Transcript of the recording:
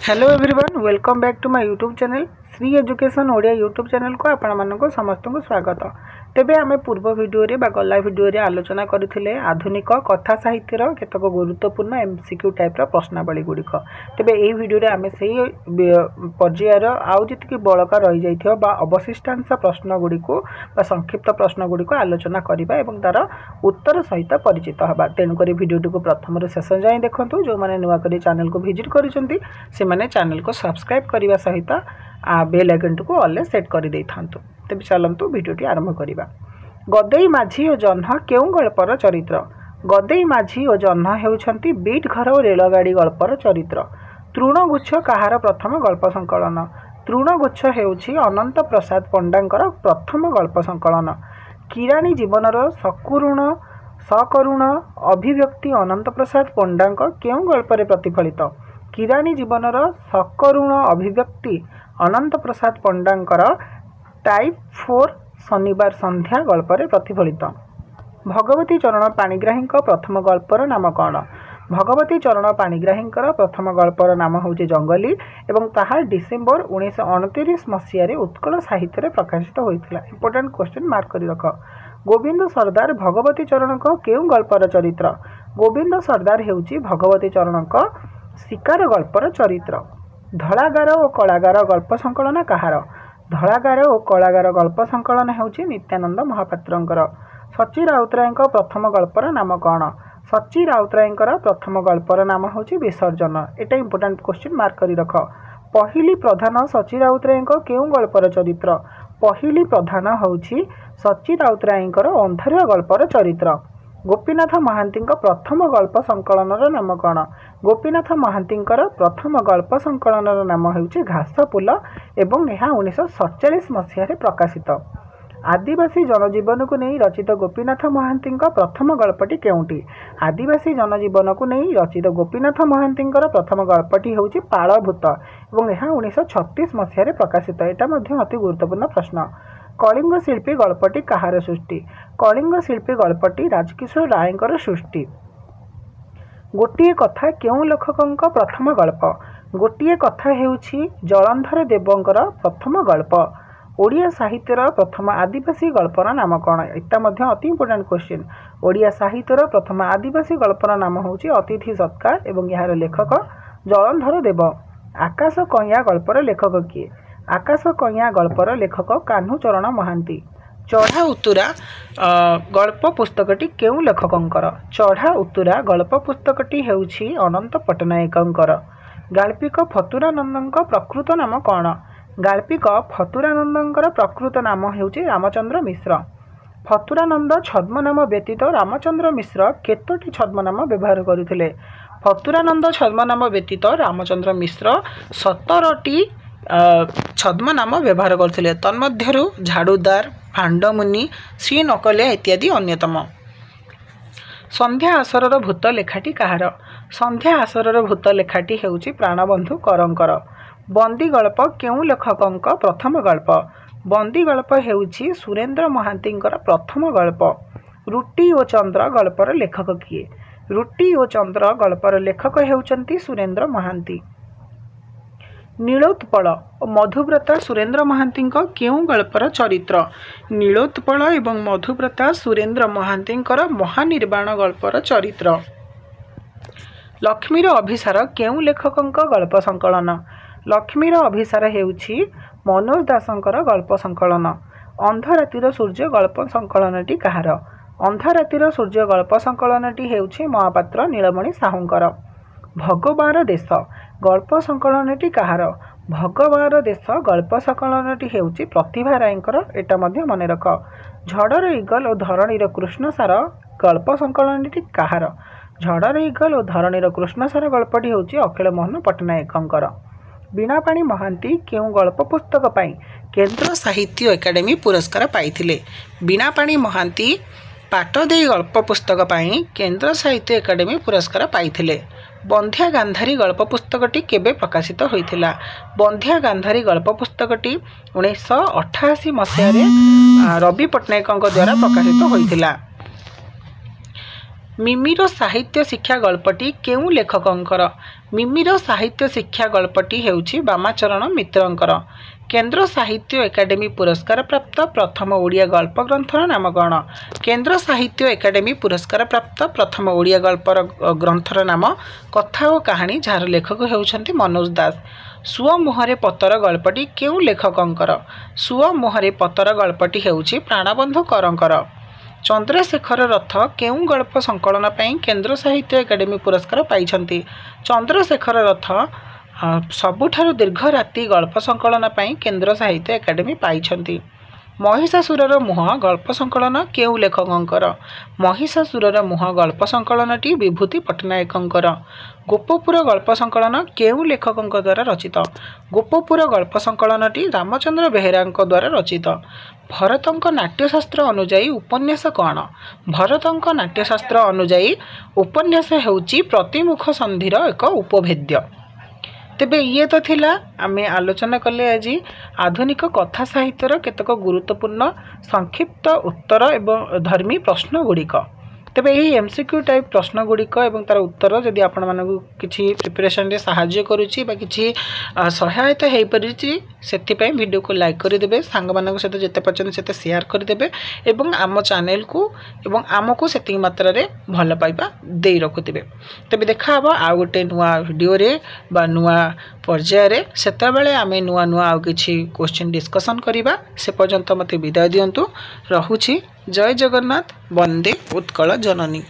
Hello everyone, welcome back to my YouTube channel Shri education Odia YouTube channel को आपण मानक समस्त को स्वागत। तेबे आमे पूर्व वीडियो रे बा गला वीडियो रे आलोचना करथिले आधुनिक कथा साहित्यर केतक गुरुत्वपूर्ण एमसीक्यू टाइप रो प्रश्नावली गुड़िक। तेबे एही वीडियो रे आमे सेही पर्यायर आउ जतिकि बळका रहि जाइथियो बा अवशिष्टांश प्रश्न गुड़िको बा संक्षिप्त प्रश्न गुड़िको आलोचना करिबा एवं तार उत्तर सहित परिचित हबा। तेनु करी वीडियो को प्रथम रे शेष जाय देखंतु। जो माने नुवा करी चैनल को विजिट करिसंती से माने चैनल को सब्सक्राइब करबा सहित बेल आइकन को ऑल सेट कर दे था। तेज चलतु वीडियो आरंभ करवा। गदेई माझी और जह्न केउं गल्पर चरित्र? गदेई माझी और जह्न हेउछंती बीट घर और रेलगाड़ी गल्पर चरित्र। तृणगुच्छ काहार प्रथम गल्प संकलन? तृणगुच्छ हेउछि अनंत प्रसाद पंडांकर प्रथम गल्प संकलन। किराणी जीवनर सकरुण अभिव्यक्ति अनंत प्रसाद पंडांक केउं गल्परे प्रतिफलित? किराणी जीवनर सकरुण अभिव्यक्ति अनंत प्रसाद पंडांकर टाइप 4 शनिवार संध्या गल्परे प्रतिफलित। भगवती चरण पाणिग्राही प्रथम गल्पर नाम कौन? भगवती चरण पाणिग्राही प्रथम गल्पर नाम हूँ जंगली एवं ताहा डिसेम्बर 1929 मसीह उत्कल साहित्य प्रकाशित होता। इंपोर्टेंट क्वेश्चन मार्क कर रख। गोविंद सरदार भगवती चरण केउं गल्पर चरित्र? गोविंद सरदार हेउची भगवती चरण शिकार गल्पर चरित्र। धଳାगार और कलागार गल्प संकलन काहार? धଳାगार और कलागार गल्प संकलन हेउची नित्यानंद महापात्रंकर। सची राउतराय प्रथम गल्पर नाम कौन? सची राउतराय प्रथम गल्पर नाम होची विसर्जन। एटा इंपोर्टेंट क्वेश्चन मार्क कर रख। पहिली प्रधान सची राउतराय केउं गल्पर चरित्र? पहिली प्रधान होची सची राउतराय अंधारिया गल्पर चरित्र। गोपीनाथ महांती प्रथम गल्प संकलन नाम कौन? गोपीनाथ महांती प्रथम गल्प संकलन नाम होची घासपुल एवं यह 1947 मसीह प्रकाशित। आदिवासी जनजीवन को नहीं रचित गोपीनाथ महांती प्रथम गल्पटी केउंटी? आदिवासी जनजीवन को नहीं रचित गोपीनाथ महांती प्रथम गल्पटी होची पाळभूत एवं यह 1936 मसीह प्रकाशित। एटा मध्य अति गुरुत्वपूर्ण प्रश्न। कलिंग शिल्पी गल्पटी काहार सृष्टि? कलिंग शिल्पी गल्पटी राजकिशोर रायकर सृष्टि। गोटिए कथा केउं लेखकंक प्रथम गल्प? गोटिए कथा हेउछि जलंधर देवंकर प्रथम गल्प। ओडिया साहित्यर प्रथम आदिवासी गल्पर नाम कौन? एटा मध्य अति इंपोर्टेंट क्वेश्चन। ओडिया साहित्यर प्रथम आदिवासी गल्पर नाम होछि अतिथि सत्कार एवं यार लेखक जलंधर देव। आकाश कइया गल्पर लेखक किए? आकाश कइया गल्पर लेखक कान्हूचरण महांती। चढ़ा उतुरा गल्प पुस्तकटी केउं लेखकंकर? चढ़ा उतुरा गल्प पुस्तकटी हेउछि अनंत पट्टनायकंकर। गाल्पिक फतुरानंदंक प्रकृत नाम कौन? गाल्पिक फतुरानंदंकर प्रकृत नाम हेउछि रामचंद्र मिश्र। फतुरानंद छद्मनाम व्यतीत रामचंद्र मिश्र केतोटी छद्मनाम व्यवहार करुथिले? फतुरानंद छद्मनाम व्यतीत रामचंद्र मिश्र 17टी छद्मनाम व्यवहार करथिले। तन्मध्यरु झाड़ूदार, भांडमुनि, श्री नकलिया इत्यादि अन्यतम। संध्या आसरर भूत लेखाटी काहार? संध्या आसरर भूत लेखाटी हेउछि प्राणबंधु करंकर। बंदी गल्प केउं लेखकंक प्रथम गल्प? बंदी गल्प हेउछि सुरेंद्र महांतींकर प्रथम गल्प। रुटी और चंद्र गल्पर लेखक किए? रुटी और चंद्र गल्पर लेखक हेउचंती सुरेंद्र महांती। नीलोत्पल और मधुव्रता सुरेंद्र महांती केउं गल्पर चरित्र? नीलोत्पल एवं मधुव्रता सुरेंद्र महांती महानिर्वाण गल्पर चरित्र। लक्ष्मीर अभिसार केउं लेखकंक गल्प संकलन? लक्ष्मीर अभिसार हेउछि मनोज दासंकर गल्प संकलन। अंधरातिर सूर्य गल्प संकलनटी काहार? अंधरातिर सूर्य गल्प संकलनटी हेउछि महापात्र नीलमणि साहुंकर। भगवार देश गल्प संकलनटी काहार? भगवार देश गल्प संकलनटी हेउछि प्रतिभा रायंकर। एटा मध्य मने रख। झड़र इगल और धरणीर कृष्णसार गल्प संकलनटी काहार? झड़र इगल और धरणीर कृष्णसार गल्पटी हेउछि अखिल मोहन पट्टनायकंकर। बीणापाणी महांती केउं गल्प पुस्तक पाई केंद्र साहित्य एकाडेमी पुरस्कार पाइथिले? बीणापाणी महांती पाटदेई गल्प पुस्तक पाई केंद्र साहित्य एकाडेमी पुरस्कार पाइथिले। बंध्या गांधारी गल्प पुस्तकटी केबे प्रकाशित होइथिला? बंध्या गांधारी गल्प पुस्तकटी 1988 मसीह रवि पट्टनायक द्वारा प्रकाशित होइथिला। मिमिर साहित्य शिक्षा गल्पटी केउं लेखकंकर? मिमिर साहित्य शिक्षा गल्पटी हेउछि बामाचरण मित्रंकर। केंद्र साहित्य एकाडेमी पुरस्कार प्राप्त प्रथम ओडिया गल्प ग्रंथर नाम कौन? केंद्र साहित्य एकाडेमी पुरस्कार प्राप्त प्रथम ओडिया गल्प ग्रंथर नाम कथा और कहानी, जार लेखक हेउछन्ति मनोज दास। सुओ मुहरे पतर गल्पटी केउं लेखकंकर? सुओ मुहरे पतर गल्पटी हेउछि प्राणबंधु करंकर। चंद्रशेखर रथ केउं गल्प संकलन पई केंद्र साहित्य एकाडेमी पुरस्कार पाइछन्ति? चंद्रशेखर रथ सबुठारु दीर्घ राति गल्प संकलन पई केंद्र साहित्य एकाडेमी पाइछन्ति। महिषासुरर मुह गल्प संकलन केउं लेखकंकर? महिषासुरर मुह गल्प संकलनटी विभूति पट्टनायकंकर। गोपपुर गल्प संकलन केउं लेखकंक द्वारा रचित? गोपपुर गल्प संकलनटी रामचंद्र बेहेरांक द्वारा रचित। भरतंक नाट्यशास्त्र अनुजाई उपन्यास कौन? भरतंक नाट्यशास्त्र अनुजाई उपन्यास हेउची प्रतिमुख संधिर एक उपभेद्य। तेबे ये तो थिला आमे आलोचना कले आज आधुनिक कथा साहित्यर केतक गुरुत्वपूर्ण संक्षिप्त उत्तर एवं धर्मी प्रश्न गुड़िक। तेबे यही एमसीक्यू टाइप प्रश्न गुड़िक एवं तार उत्तर जदि आपण मानकु किछि प्रिपरेशन रे सहाय्य करूची बा किछि सहायता हेई परिची सेथिपई वीडियो को लाइक कर देबे, सांग मानक सहित जेते पचन सेते शेयर कर देबे एवं आम चैनल को एवं आमको सेतिक मात्रा रे भल पाइबा देई रखुतिबे। तेबे देखा हबो आ गोटे नुवा वीडियो रे बा नुवा पर्याय रे, सेता बेले आमे नुवा नुवा आ किछि क्वेश्चन डिस्कशन करिबा। से पर्यंत मते विदाय दियंतु, रहुछि। जय जगन्नाथ, वंदे उत्कल जननी।